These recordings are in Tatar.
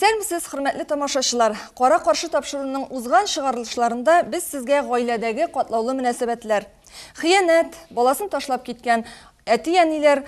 Исәнмесез, хөрмәтле тамашачылар. Кара каршы тапшыруның узган чыгарылышларында без сезгә гаиләдәге катлаулы мөнәсәбәтләр, хыянәт, баласын ташлап киткән әти-әниләр,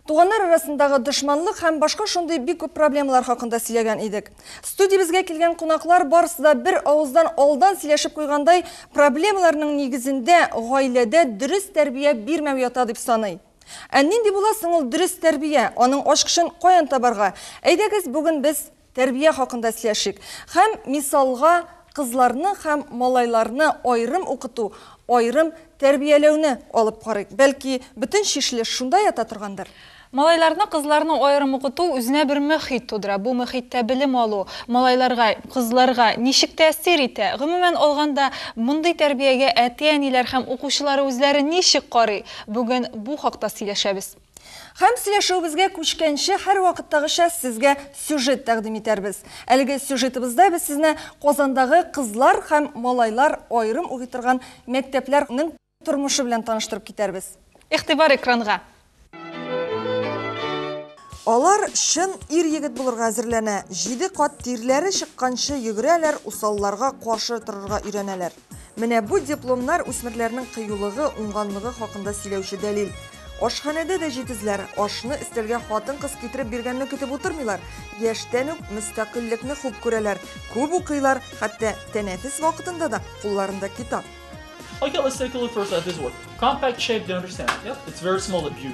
туганнар арасындагы дошманлык һәм башка шундый бик күп проблемалар хакында сөйләгән идек. Студиябезгә килгән кунаклар барысы да бер авыздан алдан сөйләшеп куйгандай, проблемаларның нигезендә гаиләдә дөрес тәрбия бирмәү ята дип саный. Нинди була соң ул дөрес тәрбия? Аның ачкычын каян табарга? Әйдәгез, бүген без тәрбия хакында сөйләшик. Һәм мисалга кызларны һәм малайларны аерым укыту, аерым тәрбияләүне алып карыйк. Бәлки, бүтән шишлеш шунда ята торгандыр. Малайларны, кызларны аерым укыту үзенә бер мөхит тудыра. Бу мөхиттә белем алу малайларга, кызларга ничек тәэсир итә? Гомумән алганда, мондый тәрбиягә әти-әниләр һәм укучылар үзләре ничек карый? Бүген бу хакта сөйләшәбез. Һәм сөйләшүебезгә күчкәнче һәр вакыттагыча сезгә сюжет тәкъдим итәрбез. Әлеге сюжетыбызда без сезне Казандагы кызлар һәм малайлар аерым укый торган мәктәпләрнең тормышы белән таныштырып китәрбез. Игътибар экранга. Алар шын ир-егет булырга әзерләнә. 7 кат тирләре чыкканчы йөгерәләр, усалларга каршы торырга өйрәнәләр. Менә бу дипломнар үсмерләрнең кыюлыгы, уңганлыгы хакында сөйләүче дәлил. Ашханәдә дә җитезләр, ашны өстәлгә хатын-кыз китереп биргәнне көтеп утырмыйлар. Яшьтән үк мөстәкыйльлекне хуп күрәләр, күп укыйлар, хәтта тәнәфес вакытында да кулларында китап. Okay, let's take a look first at this word. Compact shape, do you understand? Yep, it's very small at view.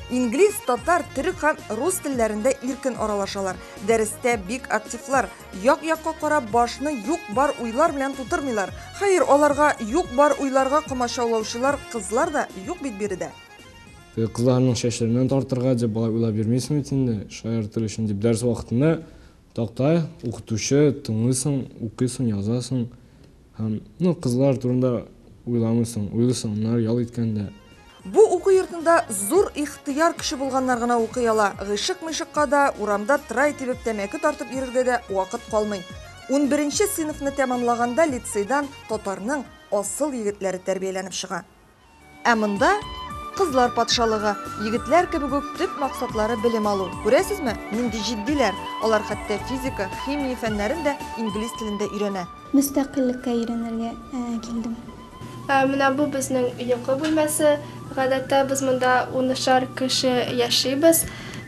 Инглиз, татар, төрек һәм рус телләрендә иркен аралашалар. Дәрестә бик активлар. Як-якка карап башны юк-бар уйлар белән тутырмыйлар. Хәер, аларга юк-бар уйларга комачаулаучылар кызлар да юк бит биредә. Кызларның шәчләреннән тартырга дип бала уйлап бирмәсме инде? Шаяртыр өчен дип дәрес вакытында тактай укытучы тыңлыйсың, укыйсың, язасың. Һәм кызлар турында уйламыйсың, уйлыйсың, алар ял иткәндә. Бу уку йортында зур ихтыяр кеше булганнар гына укый ала. Гыйшык-мыйшыкка да, урамда трай тибеп тәмәке тартып йөрергә дә вакыт калмый. 11нче сыйныфны тәмамлаганда лицейдан татарның асыл егетләре тәрбияләнеп чыга. Ә монда кызлар патшалыгы, егетләр кебек үк төп максатлары белем алу. Күрәсезме? Нинди җиддиләр. Алар хәтта физика, химия фәннәрен дә инглиз телендә өйрәнә. Мөстәкыйлькә өйрәнергә килдем. Менә бу безнең йокы бүлмәсе. Гадәттә без монда 10 кеше яшибез.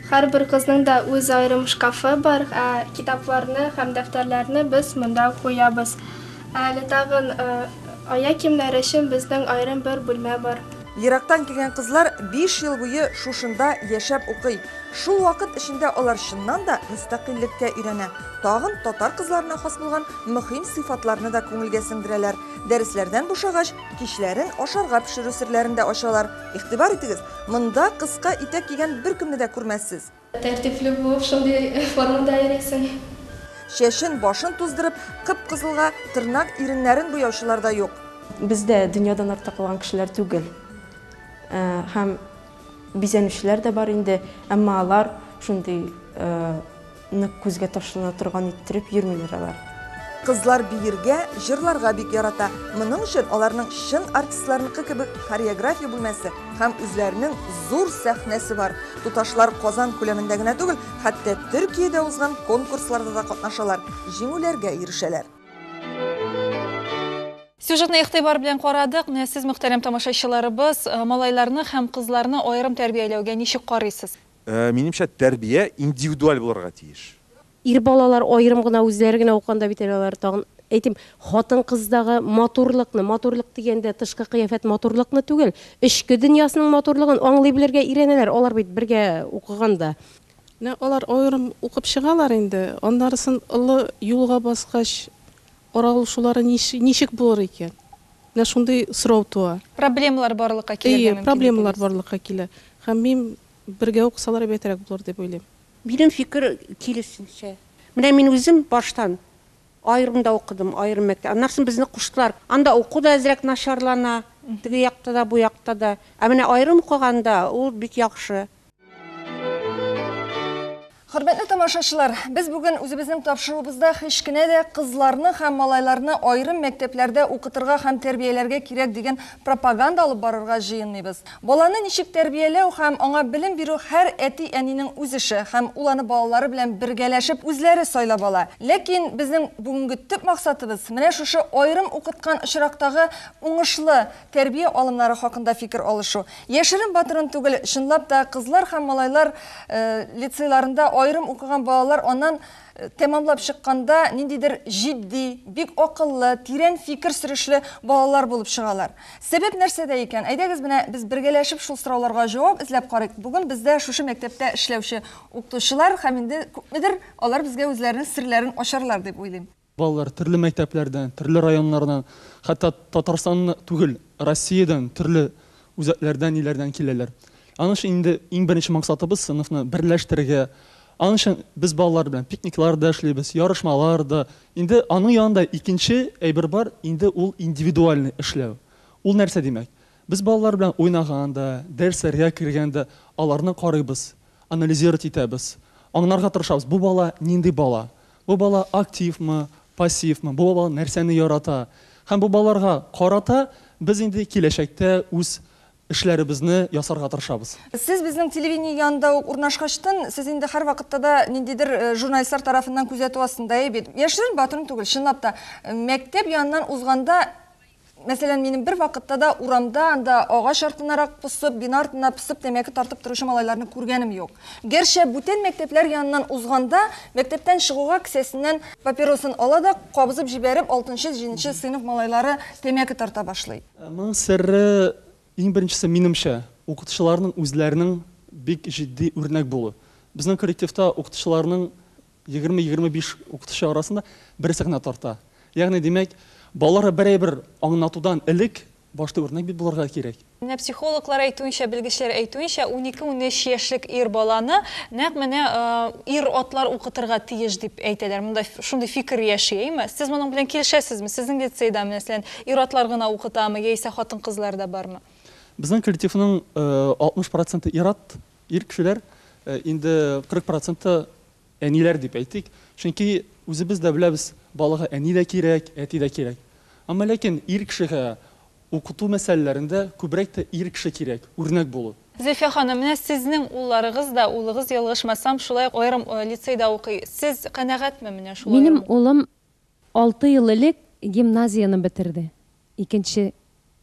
Һәрбер кызның да үз аерым шкафы бар. Китапларны һәм дәфтәрләрне без монда куябыз. Әле тагын аяк киемнәре өчен безнең аерым бер бүлмә бар. Ерактан килгән кызлар 5 ел буе шушында яшәп укый. Шул вакыт эчендә алар чыннан да мөстәкыйлькә өйрәнә. Тагын татар кызларына хас булган мөһим сыйфатларны да күңелгә сеңдерәләр. Дәресләрдән бушагач, кичләрен ашарга пешерү серләрен дә ачалар. Игътибар итегез, монда кыска итәк кигән беркемне дә күрмәссез. Тәртипле булып, шундый формада йөрисең. Шәшен, башын туздырып, кып-кызылга тырнак иреннәрен буяучылар да юк. Бездә дөньядан артта калган кешеләр түгел. Һәм бизәнүчләр дә бар инде, әмма алар шундый нык күзгә ташлана торган иттереп йөрмиләр алар. Кызлар биергә, җырларга бик ярата. Моның өчен аларның шын артистларныкы кебек хореография бүлмәсе һәм үзләренең зур сәхнәсе бар. Туташлар Казан күләмендә генә түгел, хәтта Төркиядә узган конкурсларда да катнашалар, җиңүләргә ирешәләр. Сюжетны игътибар белән карадык. Сез, мөхтәрәм тамашачыларыбыз, малайларны һәм кызларны аерым тәрбияләүгә ничек карыйсыз? Минемчә, тәрбия индивидуаль булырга тиеш. Ир балалар аерым гына үзләре генә укганда бит алар тагын әйтим, хатын-кыздагы матурлык дигәндә тышкы кыяфәт матурлыкны түгел, эчке дөньясының матурлыгын аңлый белергә өйрәнәләр. Алар бит бергә укыганда. Алар аерым укып чыгалар инде. Аннарысын ылы юлга баскач аралашулары ничек булыр икән? Шундый сорау туа. Проблемалар барлыкка килә. Проблемалар барлыкка килә. Һәм мин бергә уксалар бәйтерәк булыр дип уйлыйм. Минем фикер килешенчә. Менә мин үзем баштан аерымда укыдым, аерым мәктәп. Аннан безне куштылар. Анда уку да әзрәк начарлана, теге якта да, бу якта да. Ә менә аерым укыганда ул бик яхшы. Хөрмәтле тамашачылар, без бүген үзебезнең тапшыруыбызда һич кенә дә кызларны һәм малайларны аерым мәктәпләрдә укытырга һәм тәрбияләргә кирәк дигән пропаганда алып барырга җыенмыйбыз. Баланы ничек тәрбияләү һәм аңа белем бирү һәр әти-әнинең үз эше һәм ул аны балалары белән бергәләшеп үзләре сайлап ала. Ләкин безнең бүгенге төп максатыбыз менә шушы аерым укыткан очрактагы уңышлы тәрбия алымнары хакында фикер алышу. Яшерен батырын түгел, чынлап та кызлар һәм малайлар лицейларында аерым укыган балалар аннан тәмамлап чыкканда ниндидер җитди, бик акыллы, тирән фикер сөрешле балалар булып чыгалар. Сәбәп нәрсәдә икән? Әйдәгез менә без бергәләшеп шул сорауларга җавап эзләп карыйк. Бүген бездә шушы мәктәптә эшләүче укытучылар һәм инде күпмедер алар безгә үзләренең серләрен ачарлар дип уйлыйм. Балалар төрле мәктәпләрдән, төрле районнардан, хәтта Татарстанны түгел, Россиядән, төрле үзәкләрдән, иләрдән киләләр. Аның өчен инде иң беренче максатыбыз сыйныфны берләштерергә. Аның өчен без балалар белән пикникларда эшлибез, ярышмаларда. Инде аның янында икенче әйбер бар, инде ул индивидуальный эшләү. Ул нәрсә димәк? Без балалар белән уйнаганда, дәресләргә кергәндә аларны карыйбыз, анализировать итәбез. Аңларга тырышабыз. Бу бала нинди бала? Бу бала активмы, пассивмы? Бу бала нәрсәне ярата? Һәм бу балаларга карата без инде киләчәктә үз эшләребезне ясарга тырышабыз. Сез безнең телевидение янында ук урнашкачтан, сез инде һәр вакытта да ниндидер журналистлар тарафыннан күзәтү астында бит. Яшерен батырым түгел, чынлап та мәктәп янынан узганда, мәсәлән, минем бер вакытта да урамда анда агач артынарак посып, бина артына посып тәмәке тартып торучы малайларны күргәнем юк. Гәрчә бүтән мәктәпләр янынан узганда, мәктәптән чыгуга кесәсеннән папиросын ала да кабызып җибәреп 6-7 сыйныф малайлары тәмәке тарта башлый. Моның сыры иң беренчесе минемчә, укытучыларның үзләренең бик җитди үрнәк булу. Безнең коллективта укытучыларның 20-25 укытучы арасында берсе генә тарта. Ягъни димәк, балаларга берәйбер аңлатудан элек башта үрнәк бит булырга кирәк. Менә психологлар әйтүенчә, белгечләр әйтүенчә, 12-13 яшьлек ир баланы нәкъ менә ир атлар укытырга тиеш дип әйтәләр. Монда шундый фикер яшәйме? Сез моның белән килешәсезме? Сезнең лицейда мәсәлән ир атлар гына укытамы, яисә хатын-кызлар да бармы? Безнең коллективның 60% ир кешеләр, инде 40% әниләр дип әйтик. Чөнки үзебез дә беләбез, балага әни дә кирәк, әти дә кирәк. Әмма ләкин ир кешегә укыту мәсьәләләрендә күбрәк тә ир кеше кирәк, үрнәк булу. Зөлфия ханым, менә сезнең улларыгыз да, улыгыз ялгышмасам, шулай аерым лицейда укый. Сез канәгатьме менә шулай? Минем улым 6 ел элек гимназияны бетерде. Икенче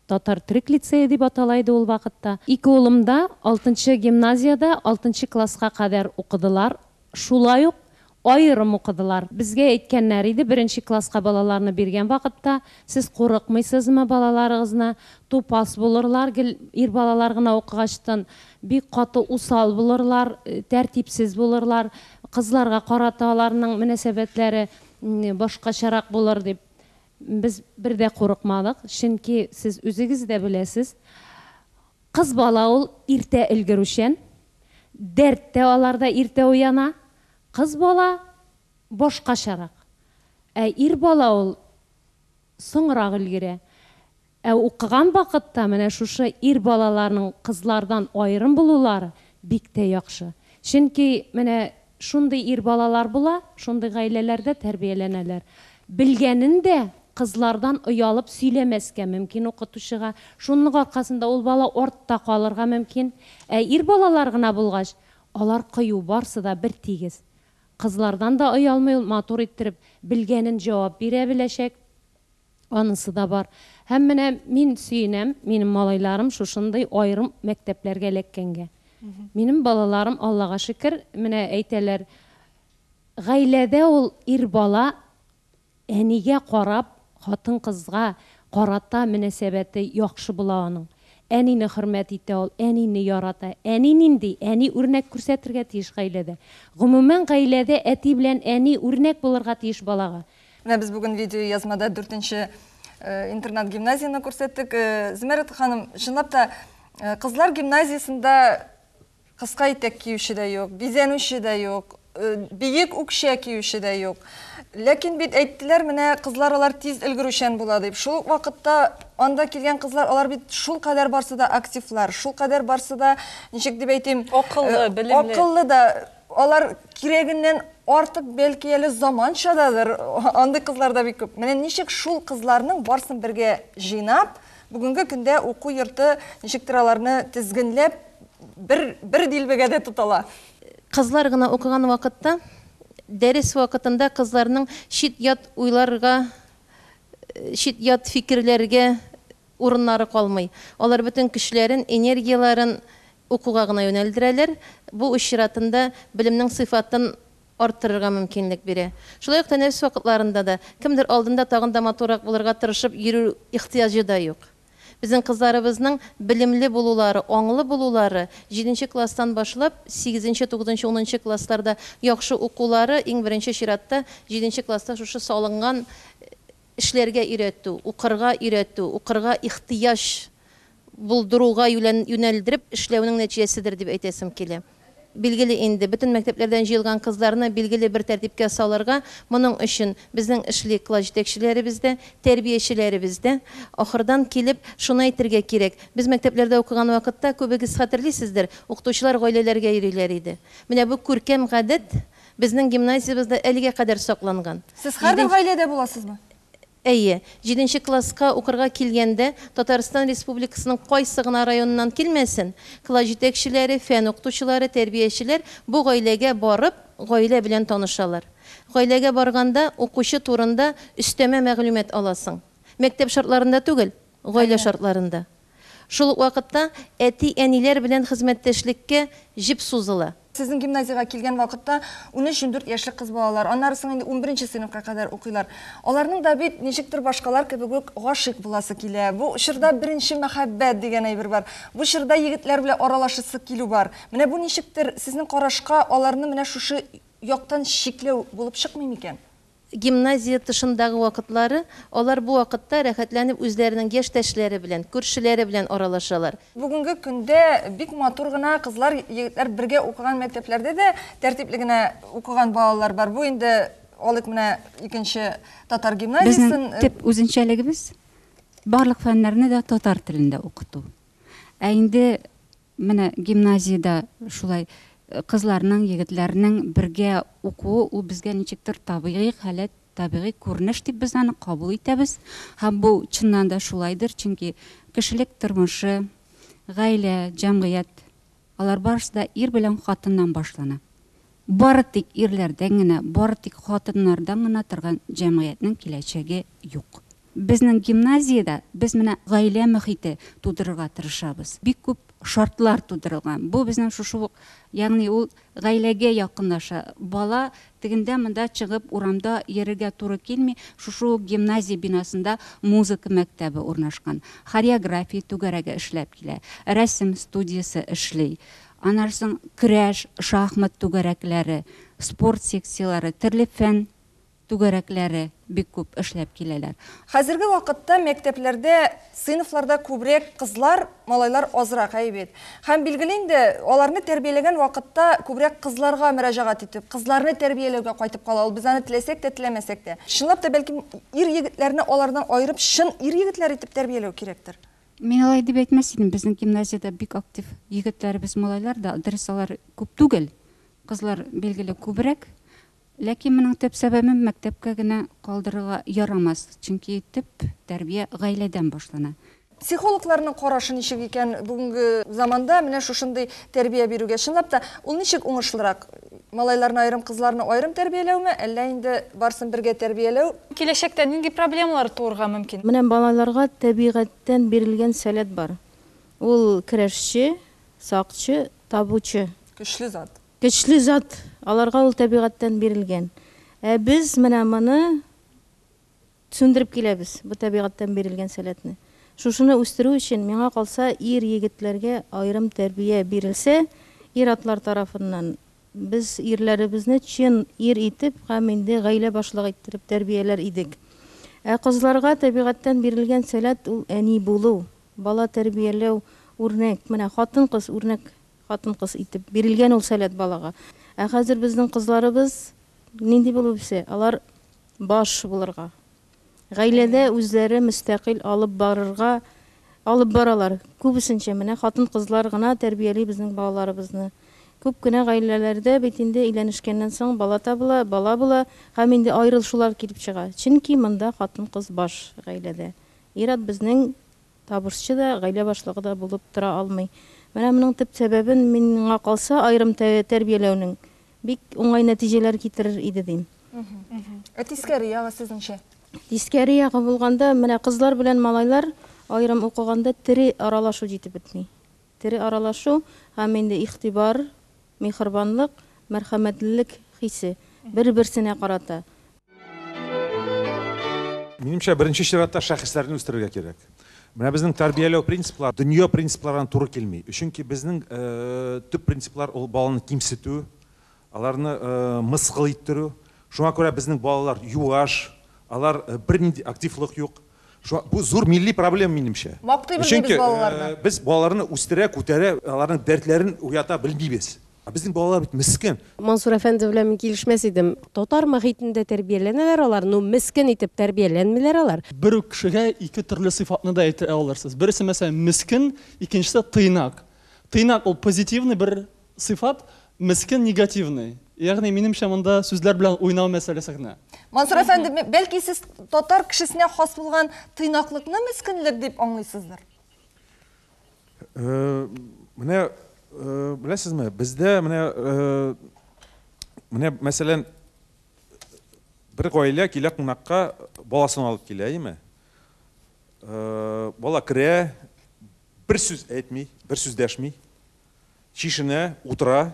Татар Түрек лицейы дип аталайды ул вакытта. Ике улым да 6-нчы гимназияда 6-нчы класска кадәр укыдылар. Шулай ук аерым укыдылар. Безгә әйткәннәр иде, 1-нче класска балаларны биргән вакытта, сез курыкмыйсызмы балаларыгызны? Тупас булырлар, ир балалар гына укыгачтан бик каты усал булырлар, тәртипсез булырлар, кызларга карата аларның мөнәсәбәтләре башкачарак булыр дип. Biz bir de korkmadık. Çünkü siz özünüz de bilesiniz. Kız bala ol irte ilgirüşen. Dertte olarda irte uyana. Kız bala boşka şarak. Ir bala ol soňra ilgire. Okugan vakitte mene şuşa ir balalarının kızlardan ayrım bululары bik de yaxşı. Çünkü mene şunday ir balalar bula, şunday gailelerde terbiyelenirler. Bilgenin de kızlardan uyalıp söylemeske mümkün okutuşuğa. Şunun arkasında ol bala orta kalırga mümkün. Ir balalar gına bulgaç, alar kıyı barsı da bir tigiz. Kızlardan da uyalmayı motor ettirip bilgenin cevap bire bileşek. Anısı da var. Hem mene min süyinem, minim malaylarım şuşunday ayrım mekteplerge elekkenge. Minim balalarım Allah'a şükür, mene eyteler, gailede ol ir bala әнигә карап, хатын кызга карата мөнәсәбәте яхшы була аның. Әнине хөрмәт итә ул, әнине ярата. Әни нинди? Әни үрнәк күрсәтергә тиеш гаиләдә. Гомумән гаиләдә әти белән әни үрнәк булырга тиеш балага. Менә без бүген видео язмада 4-нче интернат гимназияны күрсәттек. Зимәрәт ханым, чынлап та кызлар гимназиясында кыска итәк киюче дә юк, бизәнүче дә юк, биек үкчә киюче дә юк. Ләкин бит әйттеләр, менә кызлар алар тиз өлгерүчән була дип. Шул вакытта анда килгән кызлар алар бит шул кадәр барсы да активлар, шул кадәр барсы да, ничек дип әйтим, акыллы, белемле. Акыллы да алар кирегеннән артык бәлки әле заманчададыр. Андый кызлар да бик күп. Менә ничек шул кызларның барсын бергә җыйнап, бүгенге көндә уку йорты ничектер аларны тизгенләп бер дилбегә дә тотала. Кызлар гына укыган вакытта, дәрес вакытында кызларның шит-ят уйларга, шит-ят фикерләргә урыннары калмый. Алар бөтен көчләрен, энергияларын укуга гына юнәлдерәләр. Бу очратында белемнең сыйфатын арттырырга мөмкинлек бирә. Шулай ук тәнәфес вакытларында да кемдер алдында тагын да матурак булырга тырышып йөрү ихтияҗы да юк. Безнең кызларыбызның белемле булулары, аңлы булулары 7нче класстан башлап 8нче, 9нче, 10нче классларда яхшы укулары иң беренче чиратта 7нче класста шушы салынган эшләргә өйрәтү, укырга ихтияҗ булдыруга юнәлдереп эшләүнең нәтиҗәседер дип әйтәсем килә. Билгеле инде бөтен мәктәпләрдән җыелган кызларны билгеле бер тәртипкә салырга, моның өчен безнең эшли класс җитәкчеләребездә, тәрбиячеләребездә ахырдан килеп шуны әйтергә кирәк. Без мәктәпләрдә укыган вакытта күбегез хәтерлисездер, укытучылар гаиләләргә йөриләр иде. Менә бу күркәм гадәт безнең гимназиябызда әлегә кадәр сакланган. Сез һәрбер гаиләдә буласызмы? Әйе, 7нче класска укырга килгәндә Татарстан Республикасының кайсы гына районыннан килмәсен, класс җитәкчеләре, фән укытучылары, тәрбиячеләр бу гаиләгә барып, гаилә белән танышалар. Гаиләгә барганда укучы турында өстәмә мәгълүмат аласың. Мәктәп шартларында түгел, гаилә шартларында. Шул вакытта әти-әниләр белән хезмәттәшлеккә җип сузыла. Сезнең гимназиягә килгән вакытта 13-14 яшьлек кыз балалар, аннары соң инде 11нче сыйныфка кадәр укыйлар. Аларның да бит ничектер башкалар кебек гашыйк буласы килә. Бу чорда беренче мәхәббәт дигән әйбер бар. Бу чорда егетләр белән аралашысы килү бар. Менә бу ничектер сезнең карашка аларны менә шушы яктан шикләү булып чыкмый микән? Гимназия тышындагы вакытлары, алар бу вакытта рәхәтләнеп үзләренең яшьтәшләре белән, күршеләре белән аралашалар. Бүгенге көндә бик матур гына кызлар, егетләр бергә укыган мәктәпләрдә дә тәртипле генә укыган балалар бар. Бу инде алык менә икенче татар гимназиясын. Безнең төп үзенчәлегебез барлык фәннәрне дә татар телендә укыту. Ә инде менә гимназиядә шулай кызларның, егетләрнең бергә укуы ул безгә ничектер табигый халәт, табигый күренеш дип без аны кабул итәбез. Һәм бу чыннан да шулайдыр, чөнки кешелек тормышы, гаилә, җәмгыять, алар барысы да ир белән хатыннан башлана. Бары тик ирләрдән генә, бары тик хатыннардан гына торган җәмгыятьнең киләчәге юк. Безнең гимназиядә без менә гаилә мөхите тудырырга тырышабыз. Бик күп шартлар тудырылган. Бу безнең шушы, ягъни ул гаиләгә якынлаша. Бала тегендә монда чыгып урамда йөрергә туры килми. Шушы гимназия бинасында музыка мәктәбе урнашкан. Хореография түгәрәге эшләп килә. Рәсем студиясе эшли. Анарсын көрәш, шахмат түгәрәкләре, спорт секциялары, төрле фән түгәрәкләре бик күп эшләп киләләр. Хәзерге вакытта мәктәпләрдә, сыйныфларда күбрәк кызлар, малайлар азрак әйбет. Һәм билгеле инде аларны тәрбияләгән вакытта күбрәк кызларга мөрәҗәгать итеп, кызларны тәрбияләүгә кайтып кала. Ул без аны теләсәк тә, теләмәсәк тә. Чынлап та бәлки ир егетләрне алардан айырып, шын ир егетләр итеп тәрбияләү кирәктер. Мен алай дип әйтмәс идем, безнең гимназиядә бик актив егетләребез, малайлар да, дәресләр күп түгел. Кызлар билгеле күбрәк. Ләкин моның төп сәбәбе мәктәпкә генә калдырырга ярамас, чөнки төп тәрбия гаиләдән башлана. Психологларның карашы ничек икән бүгенге заманда менә шушындый тәрбия бирүгә? Чынлап та ул ничек уңышлырак? Малайларны айрым, кызларны айрым тәрбияләүме, әллә инде барсын бергә тәрбияләү? Киләчәктә нинди проблемалар тууырга мөмкин? Менә балаларга табигатьтән бирелгән сәләт бар. Ул көрәшче, сакчы, табучы. Көчле зат. Көчле зат. Аларга ул табигатьтән бирелгән. Без менә моны түсендереп киләбез, бу табигатьтән бирелгән сәләтне. Шушыны үстерү өчен миңа калса ир егетләргә айрым тәрбия бирелсә, ир атлар тарафыннан без ирләребезне чын ир итеп, һәм инде гаилә башлыгы итеп тәрбияләр идек. Кызларга табигатьтән бирелгән сәләт ул әни булу, бала тәрбияләү, үрнәк, менә хатын-кыз үрнәк, хатын-кыз итеп бирелгән ул сәләт балага. Хәзер безнең кызларыбыз нинди булып үсә? Алар баш булырга. Гаиләдә үзләре мөстәкыйль алып баралар. Күбесенчә менә хатын-кызлар гына тәрбияли безнең балаларыбызны. Күп кенә гаиләләрдә бит инде өйләнешкәннән соң бала табыла, бала була, һәм инде аерылышулар килеп чыга. Чөнки монда хатын-кыз баш гаиләдә. Ир-ат безнең табышчы да, гаилә башлыгы да булып тора алмый. Менә моның төп сәбәбен миңа калса аерым тәрбияләүнең бик уңай нәтиҗәләр китерер иде дим. Тискәре ягы сезнеңчә? Тискәре ягы булганда, менә кызлар белән малайлар аерым укыганда тере аралашу җитеп бетми. Тере аралашу һәм инде игътибар, мехрибанлык, мәрхәмәтлелек хисе бер-берсенә карата. Минемчә, беренче чиратта шәхесләрне үстерергә кирәк. Менә безнең тәрбияләү принциплар, дөнья принципларына туры килми. Чөнки безнең төп принциплар ул баланы кимсетү, аларны мыскыл иттерү. Шуңа күрә безнең балалар юаш, алар бернинди активлык юк. Бу зур милли проблема минемчә. Мактыйбыз без балаларны. Без балаларны үстерә, күтәрә, аларның дәртләрен уята белмибез. Безнең балалар бит мескен. Мансур әфәнде белән мин килешмәс идем. Татар мөхитендә тәрбияләнәләр алар, ну мескен итеп тәрбияләнмиләр алар. Бер кешегә ике төрле сыйфатны да әйтә алырсыз. Берсе мәсәлән мескен, икенчесе тыйнак. Тыйнак ул позитивный бер сыйфат, мескен негативный. Ягъни минемчә монда сүзләр белән уйнау мәсьәләсе генә. Мансур әфәнде, бәлки сез татар кешесенә хас булган тыйнаклыкны мескенлек дип аңлыйсыздыр. Менә беләсезме, бездә менә мәсәлән бер гаилә килә кунакка баласын алып килә, име? Бала керә, бер сүз әйтми, бер сүз дәшми, чишенә, утыра.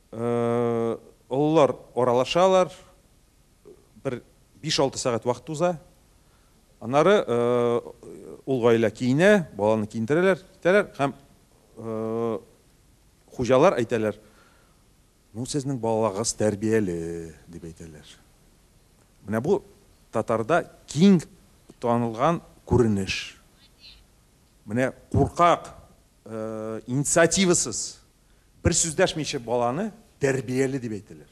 Олар аралашалар, бер 5-6 сәгать вакыт уза. Аннары ул гаилә киенә, баланы киендерәләр, китәләр һәм хуҗалар әйтәләр: "Ну, сезнең балагыз тәрбияле", дип әйтәләр. Менә бу татарда киң танылган күренеш. Менә куркак, инициативасыз, бер сүз дәшмичә баланы тәрбияле дип әйтәләр.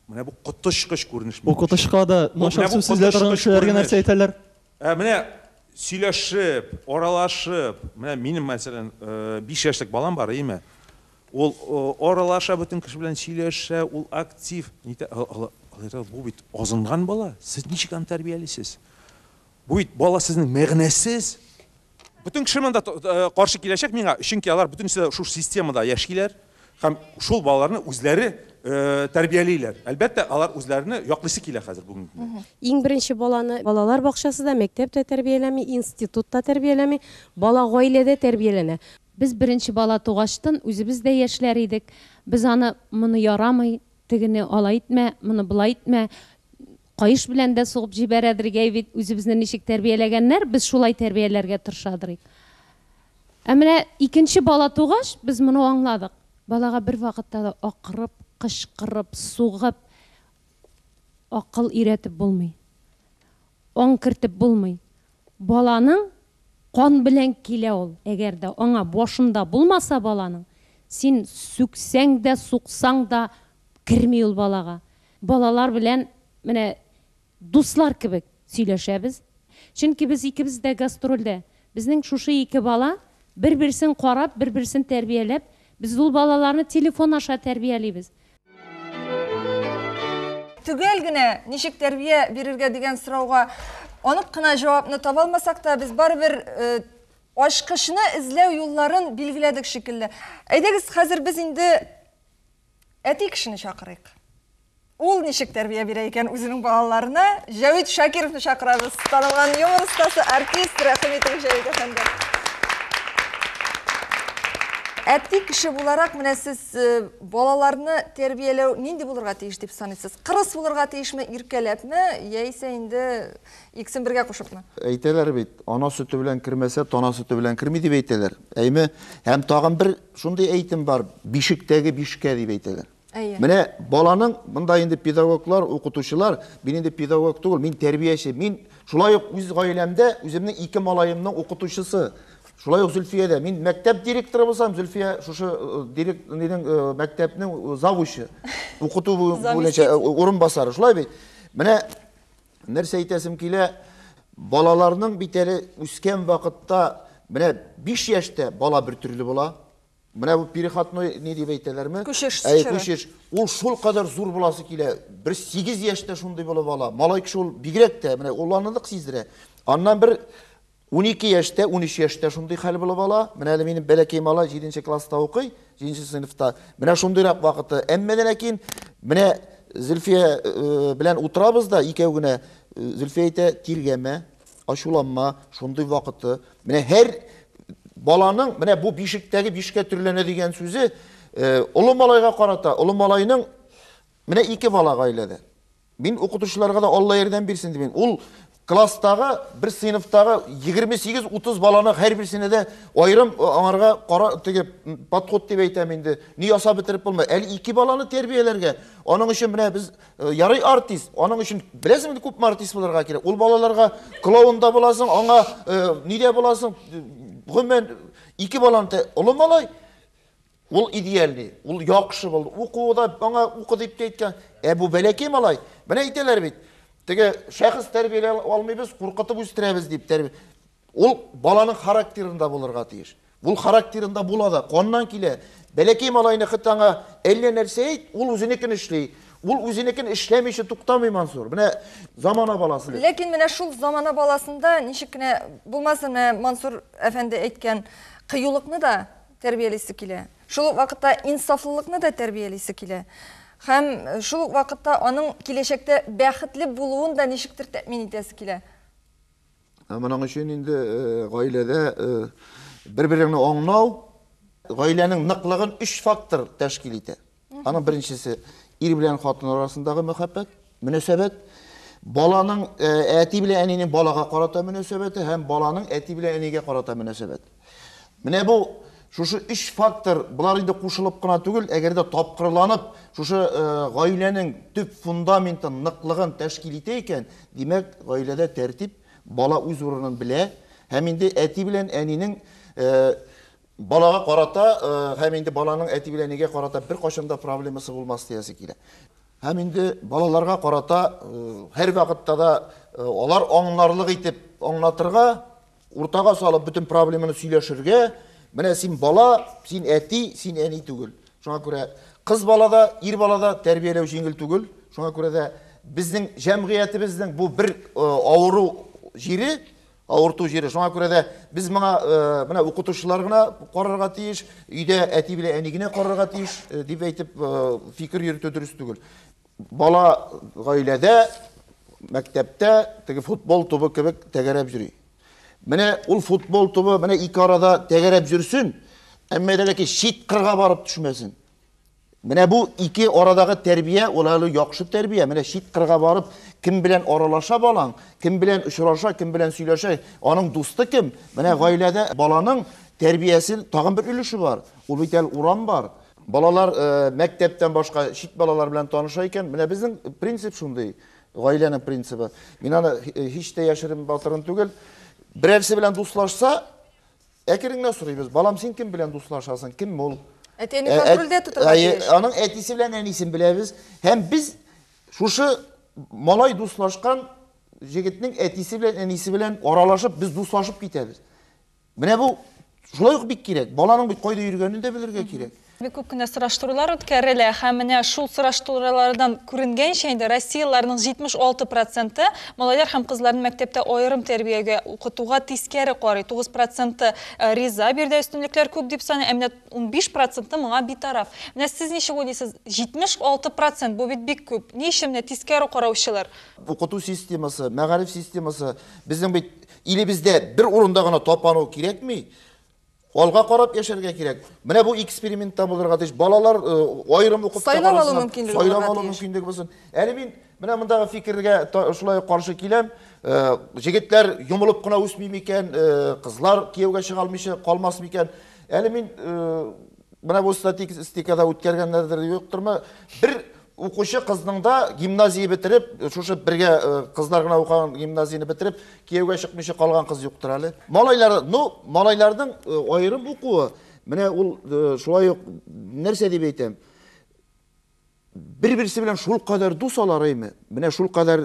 Менә бу котышкыч күренеш. Бу котышка да начар сүзләр торган кешеләргә нәрсә әйтәләр? Менә сөйләшеп, аралашып, менә минем мәсәлән 5 яшьлек балам бар, име? Ул аралаша бөтен кеше белән сөйләшә, ул актив. Бу бит азынган бала. Сез ничек аны тәрбиялисез? Бу бит бала сезнең мәгънәсез. Бөтен кеше монда каршы киләчәк миңа, чөнки алар бөтенесе шул системада яшиләр һәм шул балаларны үзләре тәрбиялиләр. Әлбәттә, алар үзләренә яклыйсы килә хәзер бүген. Иң беренче баланы балалар бакчасында, мәктәптә тәрбияләми, институтта тәрбияләми, бала гаиләдә тәрбияләнә. Без беренче бала тугачтан үзебез дә яшьләр идек. Без аны моны ярамый, тегене алай итмә, моны булай итмә, кайыш белән дә сугып җибәрәдергә бит үзебезне ничек тәрбияләгәннәр, без шулай тәрбияләргә тырышадыр. Ә менә икенче бала тугач, без моны аңладык. Балага бер вакытта да акырып, кычкырып, сугып, акыл өйрәтеп булмый. Аң кертеп булмый. Баланың кан белән килә ул. Әгәр дә аңа башында булмаса баланың, син сүксәң дә, суксаң да кирми ул балага. Балалар белән менә дуслар кебек сөйләшәбез. Чөнки без икебез дә гастрольдә. Безнең шушы ике бала бер-берсен карап, бер-берсен тәрбияләп, без ул балаларны телефон аша тәрбиялибез. Түгел генә ничек тәрбия бирергә дигән сорауга анык кына җавапны таба алмасак та, без барыбер ачкычны эзләү юлларын билгеләдек шикелле. Әйдәгез, хәзер без инде әти кешене чакырыйк. Ул ничек тәрбия бирә икән үзенең балаларына? Җавид Шакировны чакырабыз. Танылган юмор остасы, артист, рәхим итегез, Җавид әфәнде. Әти кеше буларак, менә сез балаларны тәрбияләү нинди булырга тиеш дип саныйсыз? Кырыс булырга тиешме, иркәләпме, яисә инде икесен бергә кушыпмы? Әйтәләр бит, ана сөте белән кермәсә, тана сөте белән керми дип әйтәләр. Әйме, һәм тагын бер шундый әйтем бар, бишектәге бишкә дип әйтәләр. Менә баланың, монда инде педагоглар, укытучылар, мин инде педагог түгел, мин тәрбияче, мин шулай ук үз гаиләмдә үземнең ике малаемның укытучысы. Шулай ук Зөлфиядә, мин мәктәп директоры булсам, Зөлфия шушы мәктәпнең завучы, укыту буенча урынбасары, шулай бит. Менә нәрсә әйтәсем килә, балаларның бит әле үскән вакытта, менә 5 яшьтә бала бер төрле була, Менә бу переходной не дип әйтәләрме? Күчеш. Күчеш. Ул шул кадәр зур буласы килә. Бер 8 яшьтә шундый була бала. Малай кеше ул бигрәк тә, менә ул аныдык сиздерә. Аннан бер 12 яшьтә, 13 яшьтә шундый хәл була бала. Менә әле минем бәләкәй малай 7нче класста укый, 7нче сыйныфта. Менә шундыйрак вакыты. Әмма ләкин менә Зөлфия белән утырабыз да икәү генә. Зөлфия әйтә, тиргәмә, ачуланма, шундый вакыты. Менә һәр баланың менә бу бишектәге бишкә төрләнә дигән сүзе улы малайга карата, улы малайның менә 2 бала гаиләдә. Мин укытучыларга да Алла ярдәм бирсен дип. Ул класстагы бер сыйныфтагы 28-30 баланы һәр берсенә дә аерым аңарга кара теге подход дип әйтәм инде. Ни ясап бетереп булмый. Әле 2 баланы тәрбияләргә. Аның өчен менә без ярый артист. Аның өчен беләсеңме күп артист булырга кирәк. Ул балаларга клоунда буласың, аңа нидә буласың? Гомумән 2 баланы улы малай ул идеальный, ул яхшы булды. Укуда аңа укы дип әйткән. Бу бәләкәй малай. Менә әйтәләр бит. Теге шәхес тәрбиялә алмыйбыз, куркытып үстерәбез дип тәрбия. Ул баланың характерында булырга тиеш. Ул характерында була да, каннан килә. Бәләкәй малайны хитаңа әллә нәрсә әйт, ул үзенекен эшли. Ул үзенекен эшләмичә туктамый Мансур. Менә замана баласы. Ләкин менә шул замана баласында ничек кенә булмасын, Мансур әфәнде әйткән кыюлыкны да тәрбиялисе килә. Шул вакытта инсафлылыкны да тәрбиялисе килә. Һәм шул вакытта аның киләчәктә бәхетле булуын да ничектер тәэмин итәсе килә. Моның өчен инде гаиләдә бер-береңне аңлау, гаиләнең ныклыгын 3 фактор тәшкил итә. Аның беренчесе ир белән хатын арасындагы мөхәббәт, мөнәсәбәт, баланың әти белән әнинең балага карата мөнәсәбәте һәм баланың әти белән әнигә карата мөнәсәбәт. Менә бу шушы 3 фактор булар инде кушылып кына түгел, әгәр дә тапкырланып, шушы гаиләнең төп фундаментын, ныклыгын тәшкил итә икән, димәк, гаиләдә тәртип, бала үз урынын белә, һәм инде әти белән әнинең балага карата, һәм инде баланың әти белән әнигә карата бер кашында проблемасы булмас диясе килә. Һәм инде балаларга карата һәр вакытта да алар аңларлык итеп аңлатырга, уртага салып бөтен проблеманы сөйләшергә. Менә син бала, син әти, син әни түгел. Шуңа күрә кыз балада, ир балада тәрбияләү җиңел түгел. Шуңа күрә дә безнең җәмгыятебезнең бу бер авыру җире, авырту җире. Шуңа күрә дә без моңа менә укытучылар гына карарга тиеш, өйдә әти белән әни генә карарга тиеш дип әйтеп фикер йөртү дөрес түгел. Бала гаиләдә, мәктәптә теге футбол тубы кебек тәгәрәп йөри. Менә ул футбол тубы менә 2 арада тәгәрәп жүрсен, әмма ләкин шит кырга барып төшмәсен. Менә бу 2 арадагы тәрбия, ул әле яхшы тәрбия. Менә шит кырга барып, кем белән аралаша балаң, кем белән очраша, кем белән сөйләшә, аның дусты кем? Менә гаиләдә баланың тәрбиясе тагын бер өлеше бар. Ул бит әле урам бар. Балалар мәктәптән башка шит балалар белән таныша икән. Менә безнең принцип шундый, гаиләнең принцибы. Мин аны һич тә яшерен батырын түгел. Берәрсе белән дуслашса, әкренләп сорыйбыз. Балам, син кем белән дуслашасың? Кем ул? Әтине контрольдә тотырга тиеш. Аның әтисе белән әнисен беләбез. Һәм біз шушы малай дуслашкан җегетнең әтисе белән әнисе белән аралашып, без дуслашып китәбез. Менә бу шулай ук бик кирәк. Баланың бит кайда йөргәнен дә белергә кирәк. Бик күп кенә сораштырулар үткәрелә, һәм менә шул сораштырулардан күренгәнчә инде Россияларның 76% малайлар һәм кызларны мәктәптә аерым тәрбиягә, укытуга тискәре карый. 9% риза, бирдә өстенлекләр күп дип саный, әмма 15% моңа битараф. Менә сез ничек уйлыйсыз? 76% бу бит бик күп. Ни өчен менә тискәре караучылар? Укыту системасы, мәгариф системасы безнең бит илебездә бер урында гына тапану кирәкми? Алга карап яшәргә кирәк. Менә бу экспериментта булырга тиеш. Балалар аерым укып сайлап алу мөмкинлеге булсын. Әле мин менә мондагы фикергә шулай каршы киләм. Җегетләр йомылып кына үсми микән, кызлар кияүгә чыга алмыйча калмас микән? Әле мин менә бу статистикада үткәргәннәрдер юктырмы? Бер укучы кызның да гимназия бетереп, шушы бергә кызлар гына укыган гимназияны бетереп, кияүгә чыкмыйча калган кыз юктыр әле. Малайларның аерым укуы, менә ул шулай ук нәрсә дип әйтәм? Бер-берсе белән шул кадәр дус алар име? Менә шул кадәр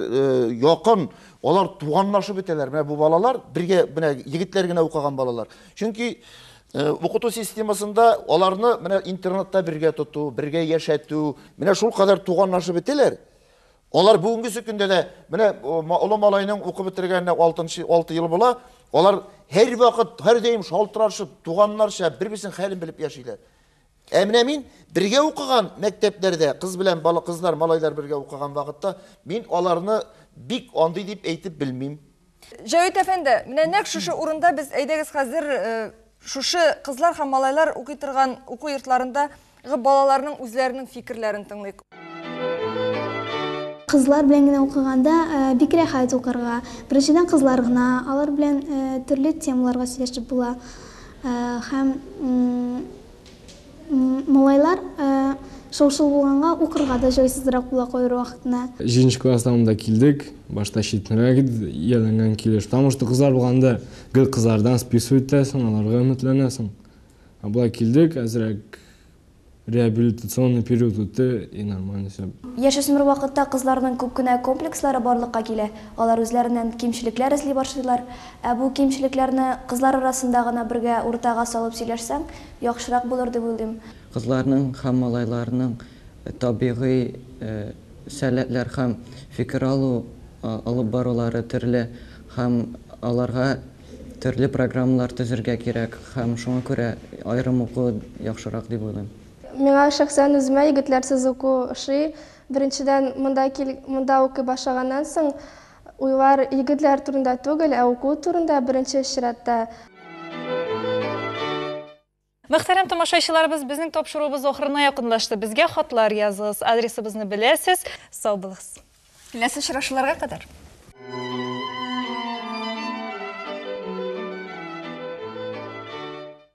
якын, алар туганлашып бетәләр. Менә бу балалар бергә, менә егетләр генә укыган балалар. Чөнки Укыту системасында аларны менә интернетта бергә тоту, бергә яшәтү, менә шул кадәр туганлашып бетәләр. Алар бүгенге көндә дә менә олы малайның укып бетергәненә 6 ел була. Алар һәр вакыт, һәр даим шалтырашып, туганнарча бер-берсен хәлен белеп яшиләр. Менә мин бергә укыган мәктәпләрдә кыз белән бала кызлар, малайлар бергә укыган вакытта мин аларны бик андый дип әйтеп белмим. Җавит әфәнде, менә нәкъ шушы урында без әйдәгез хәзер шушы кызлар һәм малайлар укый торган уку йортларында балаларның үзләренең фикерләрен тыңлыйк. Кызлар белән генә укыганда бик рәхәт укырга. Беренчедән кызлар гына, алар белән төрле темаларга сөйләшеп була. Һәм малайлар шул булганга укырга да җайсызрак була кайыр вакытына. 7 класстамында килдек, башта читнерәк яланган килеш. Потому что кызлар булганда гел кызлардан списывайтасың, аларга өметләнәсең. Булай килдек, әзрәк реабилитационный период үтте и нормально все. Яшөсмер вакытта кызларның күп кенә комплекслары барлыкка килә. Алар үзләреннән кимчелекләр эзли башлыйлар. Бу кимчелекләрне кызлар арасында гына бергә уртага салып сөйләшсәң, яхшырак булыр дип уйлыйм. Кызларның һәм малайларның табигый сәләтләр һәм фикер алып барулары төрле һәм аларга төрле программалар төзергә кирәк һәм шуңа күрә аерым уку яхшырак дип уйлыйм. Миңа шәхсән үземә егетләрсез уку ошый. Беренчедән монда укый башлаганнан соң уйлар егетләр турында түгел, уку турында беренче чиратта. Мөхтәрәм тамашачыларыбыз, безнең тапшыруыбыз ахырына якынлашты. Безгә хатлар языгыз, адресыбызны беләсез. Сау булыгыз. Киләсе очрашуларга кадәр.